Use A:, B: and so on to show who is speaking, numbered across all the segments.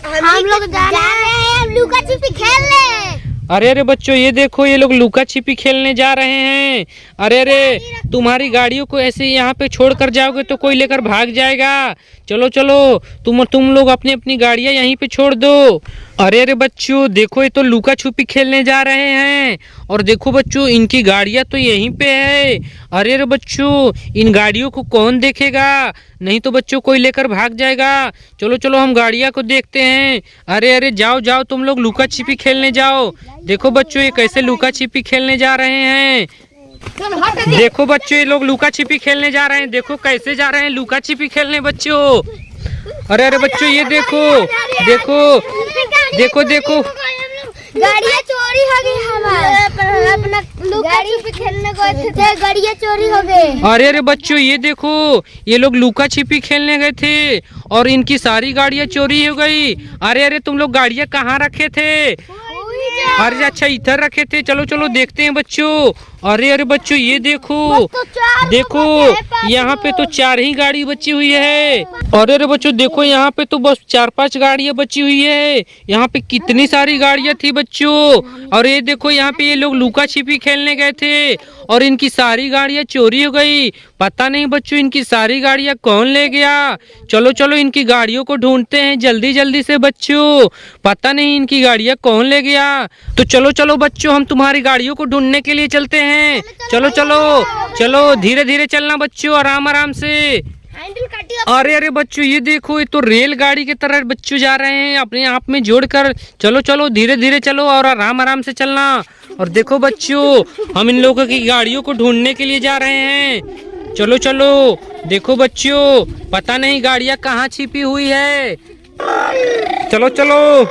A: हम लोग जा रहे हैं लुका छिपी खेलने।
B: अरे अरे बच्चों ये देखो, ये लोग लुका छिपी खेलने जा रहे हैं। अरे अरे तुम्हारी गाड़ियों को ऐसे यहाँ पे छोड़ कर जाओगे तो कोई लेकर भाग जाएगा। चलो चलो तुम लोग अपनी अपनी गाड़ियाँ यहीं पे छोड़ दो। अरे अरे बच्चों देखो, ये तो लुका छुपी खेलने जा रहे हैं और देखो बच्चों इनकी गाड़ियाँ तो यहीं पे है। अरे अरे बच्चों इन गाड़ियों को कौन देखेगा, नहीं तो बच्चों कोई लेकर भाग जाएगा। चलो चलो हम गाड़ियाँ को देखते हैं। अरे अरे जाओ जाओ तुम लोग लुका छिपी खेलने जाओ। देखो बच्चों ये कैसे लुका छिपी खेलने जा रहे हैं। देखो बच्चों ये लोग लुका छिपी खेलने जा रहे हैं। देखो कैसे जा रहे हैं लुका छिपी खेलने बच्चों। अरे अरे बच्चों ये देखो देखो देखो देखो
A: गाड़ियाँ चोरी हो गई हमारा, अपना लुका छिपी खेलने गए थे, गाड़ियाँ चोरी हो गई।
B: अरे अरे बच्चों ये देखो, ये लोग लुका छिपी खेलने गए थे और इनकी सारी गाड़ियाँ चोरी हो गई। अरे अरे तुम लोग गाड़ियाँ कहाँ रखे थे? अरे अच्छा इधर रखे थे। चलो चलो देखते हैं बच्चों। अरे अरे बच्चों ये देखो देखो यहाँ पे तो 4 ही गाड़ी बची हुई है। अरे अरे बच्चों देखो यहाँ पे तो बस 4-5 गाड़ियाँ बची हुई है। यहाँ पे कितनी सारी गाड़ियाँ थी बच्चों। और ये देखो यहाँ पे ये लोग लुका छिपी खेलने गए थे और इनकी सारी गाड़ियाँ चोरी हो गई। पता नहीं बच्चों इनकी सारी गाड़ियाँ कौन ले गया। चलो चलो इनकी गाड़ियों को ढूंढते हैं जल्दी जल्दी से बच्चों। पता नहीं इनकी गाड़ियाँ कौन ले गया। तो चलो चलो बच्चों हम तुम्हारी गाड़ियों को ढूंढने के लिए चलते हैं। चलो चलो चलो धीरे धीरे चलना बच्चों, आराम आराम से। अरे अरे बच्चों ये देखो, ये तो रेलगाड़ी की तरह बच्चों जा रहे हैं अपने आप में जोड़कर। चलो चलो धीरे धीरे चलो और आराम आराम से चलना। और देखो बच्चों हम इन लोगों की गाड़ियों को ढूंढने के लिए जा रहे हैं। चलो चलो देखो बच्चों पता नहीं गाड़ियाँ कहाँ छिपी हुई है। चलो चलो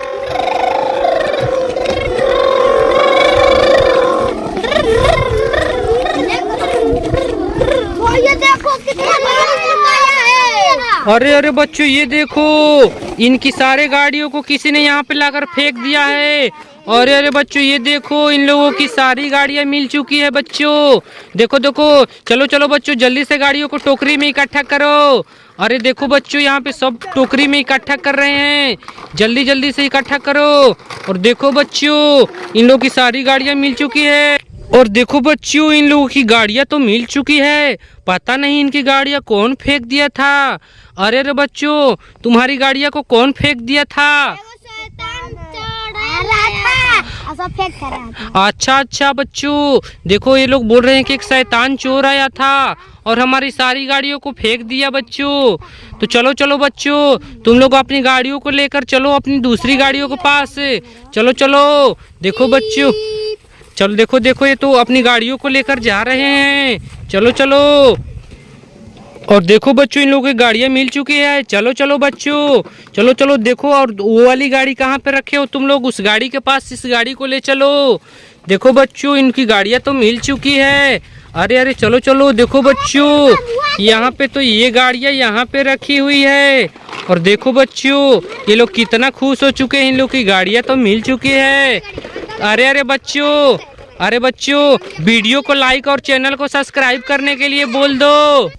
B: अरे अरे बच्चों ये देखो इनकी सारे गाड़ियों को किसी ने यहाँ पे लाकर फेंक दिया है। अरे अरे बच्चों ये देखो इन लोगों की सारी गाड़ियाँ मिल चुकी है बच्चों। देखो देखो चलो चलो बच्चों जल्दी से गाड़ियों को टोकरी में इकट्ठा करो। अरे देखो बच्चों यहाँ पे सब टोकरी में इकट्ठा कर रहे हैं, जल्दी जल्दी से इकट्ठा करो। और देखो बच्चों इन लोगों की सारी गाड़ियाँ मिल चुकी है। और देखो बच्चों इन लोगों की गाड़ियाँ तो मिल चुकी है, पता नहीं इनकी गाड़ियाँ कौन फेंक दिया था। अरे अरे बच्चों तुम्हारी गाड़ियाँ को कौन फेंक दिया था? अच्छा अच्छा बच्चों देखो ये लोग बोल रहे हैं कि एक शैतान चोर आया था और हमारी सारी गाड़ियों को फेंक दिया बच्चों। तो चलो चलो बच्चों तुम लोग अपनी गाड़ियों को लेकर चलो अपनी दूसरी गाड़ियों के पास। चलो चलो देखो बच्चों, चलो देखो देखो ये तो अपनी गाड़ियों को लेकर जा रहे हैं। चलो चलो और देखो बच्चों इन लोगों की गाड़ियाँ मिल चुकी है। चलो चलो बच्चों चलो चलो देखो। और वो वाली गाड़ी कहाँ पे रखे हो तुम लोग? उस गाड़ी के पास इस गाड़ी को ले चलो। देखो बच्चों इनकी गाड़ियाँ तो मिल चुकी है। अरे अरे चलो चलो देखो बच्चों यहाँ पे तो ये गाड़ियाँ यहाँ पे रखी हुई है। और देखो बच्चों ये लोग कितना खुश हो चुके हैं, इन लोग की गाड़ियाँ तो मिल चुकी है। अरे अरे बच्चों वीडियो को लाइक और चैनल को सब्सक्राइब करने के लिए बोल दो।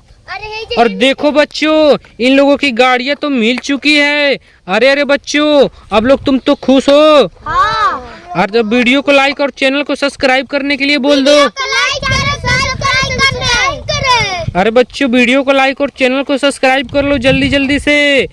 B: और देखो बच्चों इन लोगों की गाड़ियाँ तो मिल चुकी है। अरे अरे बच्चों अब लोग तुम तो खुश हो।
A: हाँ।
B: और जब वीडियो को लाइक और चैनल को सब्सक्राइब करने के लिए बोल दो। अरे बच्चों वीडियो को लाइक और चैनल को सब्सक्राइब कर लो जल्दी जल्दी से।